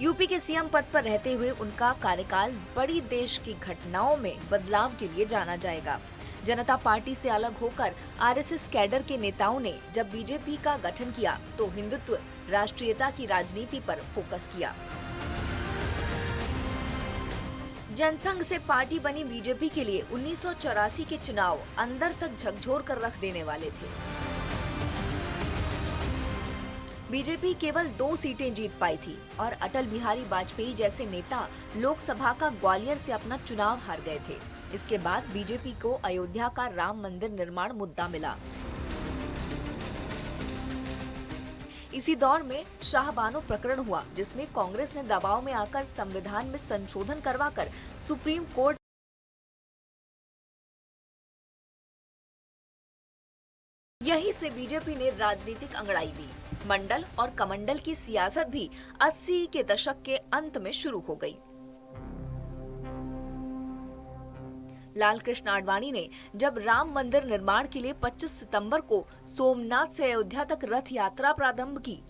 UP के CM पद पर रहते हुए उनका कार्यकाल बड़ी देश की घटनाओं में बदलाव के लिए जाना जाएगा। जनता पार्टी से अलग होकर आरएसएस कैडर के नेताओं ने जब बीजेपी का गठन किया तो हिंदुत्व, राष्ट्रीयता की राजनीति पर फोकस किया। जनसंघ से पार्टी बनी बीजेपी के लिए 1984 के चुनाव अंदर तक झकझोर कर रख देने वाले थे। बीजेपी केवल 2 सीटें जीत पाई थी और अटल बिहारी वाजपेयी जैसे नेता लोकसभा का ग्वालियर से अपना चुनाव हार गए थे। इसके बाद बीजेपी को अयोध्या का राम मंदिर निर्माण मुद्दा मिला। इसी दौर में शाहबानो प्रकरण हुआ, जिसमें कांग्रेस ने दबाव में आकर संविधान में संशोधन करवाकर सुप्रीम कोर्ट यहीं से बीजेपी ने राजनीतिक अंगड़ाई ली। मंडल और कमंडल की सियासत भी 80 के दशक के अंत में शुरू हो गई। लाल कृष्ण आडवाणी ने जब राम मंदिर निर्माण के लिए 25 सितंबर को सोमनाथ से अयोध्या तक रथ यात्रा प्रारंभ की,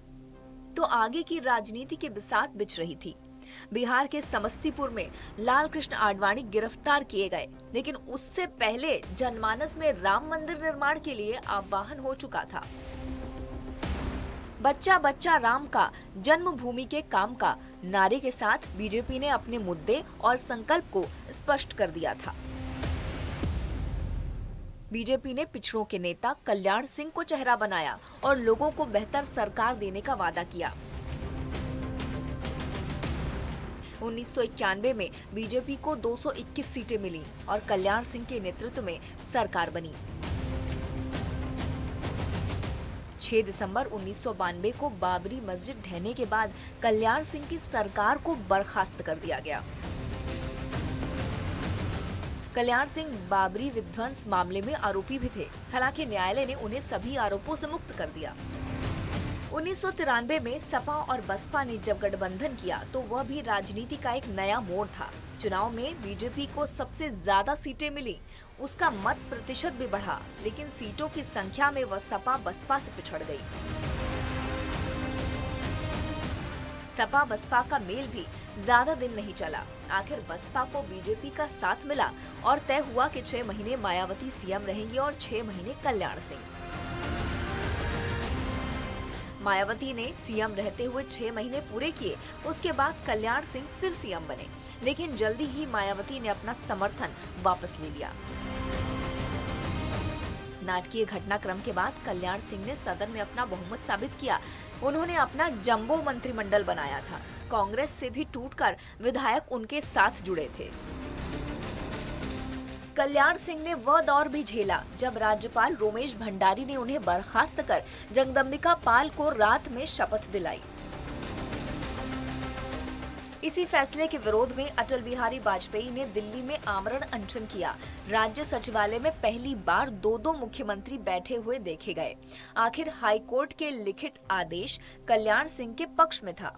तो आगे की राजनीति के बिसात बिछ रही थी। बिहार के समस्तीपुर में लाल कृष्ण आडवाणी गिरफ्तार किए गए, लेकिन उससे पहले जनमानस में राम मंदिर निर्माण के लिए आह्वान हो चुका था। बच्चा बच्चा राम का, जन्मभूमि के काम का नारे के साथ बीजेपी ने अपने मुद्दे और संकल्प को स्पष्ट कर दिया था। बीजेपी ने पिछड़ों के नेता कल्याण सिंह को चेहरा बनाया और लोगों को बेहतर सरकार देने का वादा किया। 1991 में बीजेपी को 221 सीटें मिली और कल्याण सिंह के नेतृत्व में सरकार बनी। 6 दिसंबर 1992 को बाबरी मस्जिद ढहने के बाद कल्याण सिंह की सरकार को बर्खास्त कर दिया गया। कल्याण सिंह बाबरी विध्वंस मामले में आरोपी भी थे, हालांकि न्यायालय ने उन्हें सभी आरोपों से मुक्त कर दिया। 1993 में सपा और बसपा ने जब गठबंधन किया तो वह भी राजनीति का एक नया मोड़ था। चुनाव में बीजेपी को सबसे ज्यादा सीटें मिली, उसका मत प्रतिशत भी बढ़ा, लेकिन सीटों की संख्या में वह सपा बसपा से पिछड़ गई। सपा बसपा का मेल भी ज्यादा दिन नहीं चला। आखिर बसपा को बीजेपी का साथ मिला और तय हुआ कि 6 महीने मायावती सीएम रहेंगी और 6 महीने कल्याण सिंह। मायावती ने सीएम रहते हुए 6 महीने पूरे किए। उसके बाद कल्याण सिंह फिर सीएम बने, लेकिन जल्दी ही मायावती ने अपना समर्थन वापस ले लिया। नाटकीय घटनाक्रम के बाद कल्याण सिंह ने सदन में अपना बहुमत साबित किया। उन्होंने अपना जंबो मंत्रिमंडल बनाया था। कांग्रेस से भी टूटकर विधायक उनके साथ जुड़े थे। कल्याण सिंह ने वह दौर भी झेला जब राज्यपाल रोमेश भंडारी ने उन्हें बर्खास्त कर जगदम्बिका पाल को रात में शपथ दिलाई। इसी फैसले के विरोध में अटल बिहारी वाजपेयी ने दिल्ली में आमरण अनशन किया। राज्य सचिवालय में पहली बार 2-2 मुख्यमंत्री बैठे हुए देखे गए। आखिर हाईकोर्ट के लिखित आदेश कल्याण सिंह के पक्ष में था।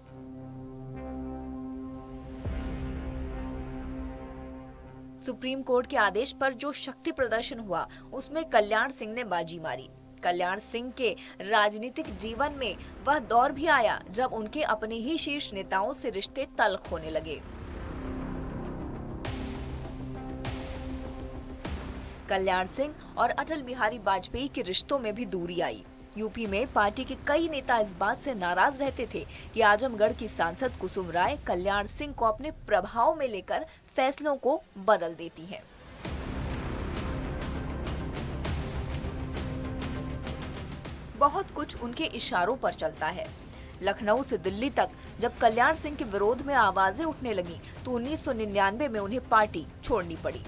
सुप्रीम कोर्ट के आदेश पर जो शक्ति प्रदर्शन हुआ, उसमें कल्याण सिंह ने बाजी मारी। कल्याण सिंह के राजनीतिक जीवन में वह दौर भी आया जब उनके अपने ही शीर्ष नेताओं से रिश्ते तल्ख होने लगे। कल्याण सिंह और अटल बिहारी वाजपेयी के रिश्तों में भी दूरी आई। यूपी में पार्टी के कई नेता इस बात से नाराज रहते थे कि आजमगढ़ की सांसद कुसुम राय कल्याण सिंह को अपने प्रभाव में लेकर फैसलों को बदल देती हैं। बहुत कुछ उनके इशारों पर चलता है। लखनऊ से दिल्ली तक जब कल्याण सिंह के विरोध में आवाजें उठने लगी तो 1999 में उन्हें पार्टी छोड़नी पड़ी।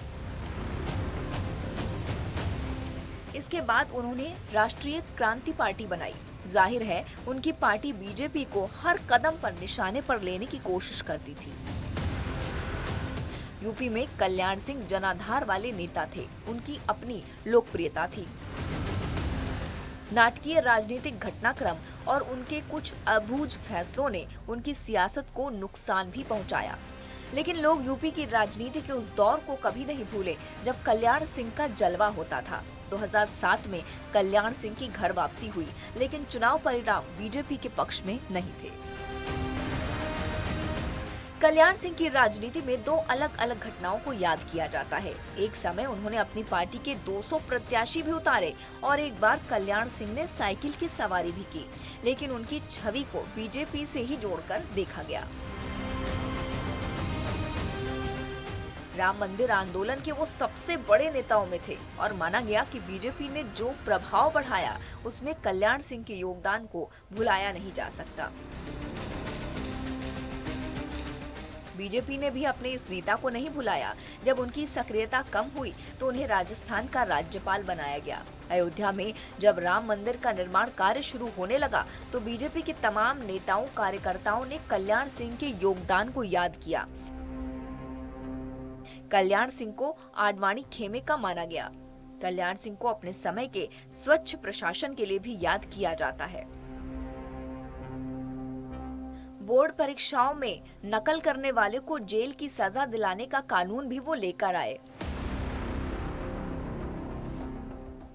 इसके बाद उन्होंने राष्ट्रीय क्रांति पार्टी बनाई। जाहिर है उनकी पार्टी बीजेपी को हर कदम पर निशाने पर लेने की कोशिश करती थी। यूपी में कल्याण सिंह जनाधार वाले नेता थे, उनकी अपनी लोकप्रियता थी। नाटकीय राजनीतिक घटनाक्रम और उनके कुछ अबूझ फैसलों ने उनकी सियासत को नुकसान भी पहुंचाया। लेकिन लोग यूपी की राजनीति के उस दौर को कभी नहीं भूले जब कल्याण सिंह का जलवा होता था। 2007 में कल्याण सिंह की घर वापसी हुई, लेकिन चुनाव परिणाम बीजेपी के पक्ष में नहीं थे। कल्याण सिंह की राजनीति में दो अलग अलग घटनाओं को याद किया जाता है। एक समय उन्होंने अपनी पार्टी के 200 प्रत्याशी भी उतारे और एक बार कल्याण सिंह ने साइकिल की सवारी भी की, लेकिन उनकी छवि को बीजेपी से ही जोड़कर देखा गया। राम मंदिर आंदोलन के वो सबसे बड़े नेताओं में थे और माना गया कि बीजेपी ने जो प्रभाव बढ़ाया उसमें कल्याण सिंह के योगदान को भुलाया नहीं जा सकता। बीजेपी ने भी अपने इस नेता को नहीं भुलाया। जब उनकी सक्रियता कम हुई तो उन्हें राजस्थान का राज्यपाल बनाया गया। अयोध्या में जब राम मंदिर का निर्माण कार्य शुरू होने लगा तो बीजेपी के तमाम नेताओं कार्यकर्ताओं ने कल्याण सिंह के योगदान को याद किया। कल्याण सिंह को आडवाणी खेमे का माना गया। कल्याण सिंह को अपने समय के स्वच्छ प्रशासन के लिए भी याद किया जाता है। बोर्ड परीक्षाओं में नकल करने वाले को जेल की सजा दिलाने का कानून भी वो लेकर आए।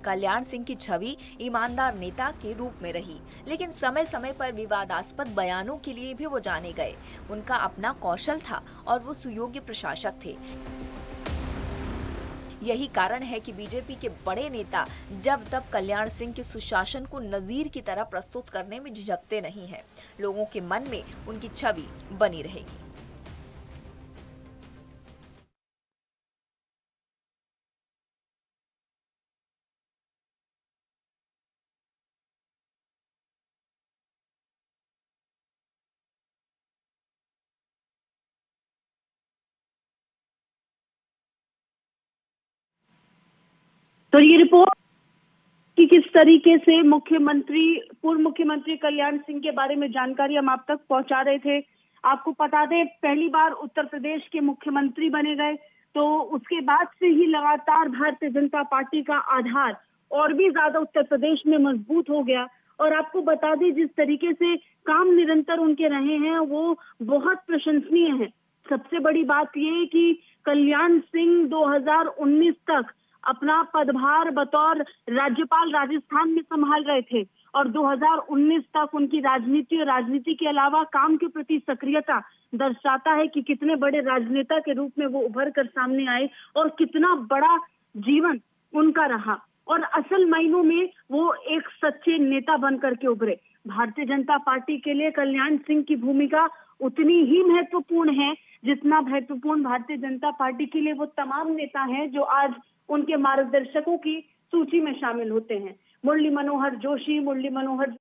कल्याण सिंह की छवि ईमानदार नेता के रूप में रही, लेकिन समय समय पर विवादास्पद बयानों के लिए भी वो जाने गए। उनका अपना कौशल था और वो सुयोग्य प्रशासक थे। यही कारण है कि बीजेपी के बड़े नेता जब तब कल्याण सिंह के सुशासन को नजीर की तरह प्रस्तुत करने में झिझकते नहीं हैं। लोगों के मन में उनकी छवि बनी रहेगी। तो ये रिपोर्ट कि किस तरीके से पूर्व मुख्यमंत्री कल्याण सिंह के बारे में जानकारी हम आप तक पहुंचा रहे थे। आपको बता दें, पहली बार उत्तर प्रदेश के मुख्यमंत्री बने गए, तो उसके बाद से ही लगातार भारतीय जनता पार्टी का आधार और भी ज्यादा उत्तर प्रदेश में मजबूत हो गया। और आपको बता दें, जिस तरीके से काम निरंतर उनके रहे हैं वो बहुत प्रशंसनीय है। सबसे बड़ी बात यह है कि कल्याण सिंह 2019 तक अपना पदभार बतौर राज्यपाल राजस्थान में संभाल रहे थे और 2019 तक उनकी राजनीति और राजनीति के अलावा काम के प्रति सक्रियता दर्शाता है कि कितने बड़े राजनेता के रूप में वो उभर कर सामने आए और कितना बड़ा जीवन उनका रहा और असल मायनों में वो एक सच्चे नेता बनकर के उभरे। भारतीय जनता पार्टी के लिए कल्याण सिंह की भूमिका उतनी ही महत्वपूर्ण है जितना महत्वपूर्ण भारतीय जनता पार्टी के लिए वो तमाम नेता हैं जो आज उनके मार्गदर्शकों की सूची में शामिल होते हैं। मुरली मनोहर जोशी, मुरली मनोहर